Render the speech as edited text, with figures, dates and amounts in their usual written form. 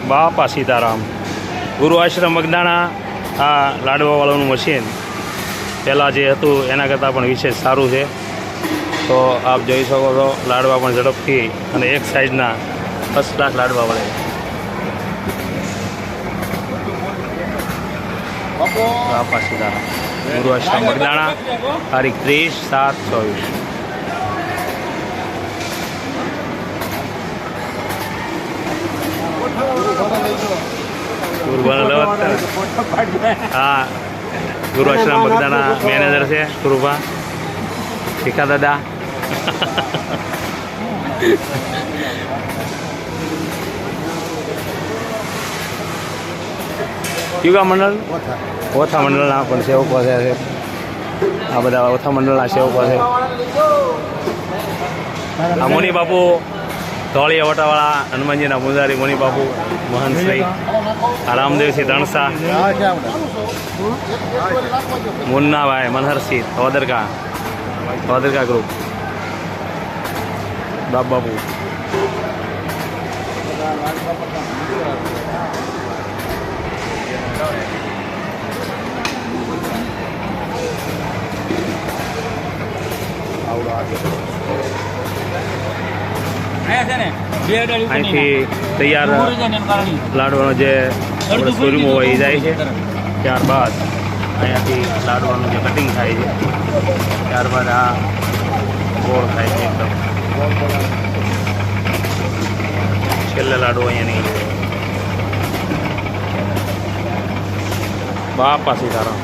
બાપા સીતારામ ગુરુ આશ્રમ મગદાણા આ લાડવાવાળાનું મશીન પહેલાં જે હતું એના કરતાં પણ વિશેષ સારું છે. તો આપ જોઈ શકો છો લાડવા પણ ઝડપથી અને એક સાઈઝના ફર્સ્ટ ક્લાસ લાડવા વળે. બાપા સીતારામ ગુરુ આશ્રમ મગદાણા તારીખ 30/7/24. हाँ गुरु आश्रम बगदाना मैनेजर से गुरुभा टीका दादा युगा मंडल ओथा मंडल सेवको है आ बधा ओथा मंडल सेवको है. आ मुनि बापू धौलिया वटावाड़ा हनुमानजी पुजारी मुनि बापू महंत श्री रामदेव सिंह धणसा मुन्ना भाई मनहर सिंह वदरका ग्रुप बाप बापू અહીંથી તૈયાર લાડવાનો જે સુરમો હોય એ જાય છે. ત્યારબાદ અહીંયાથી લાડવાનું જે કટિંગ થાય છે ત્યારબાદ આ ગોળ થાય છે એકદમ. છેલ્લે લાડુ અહીંયા નીકળે. બાપા સીતારામ.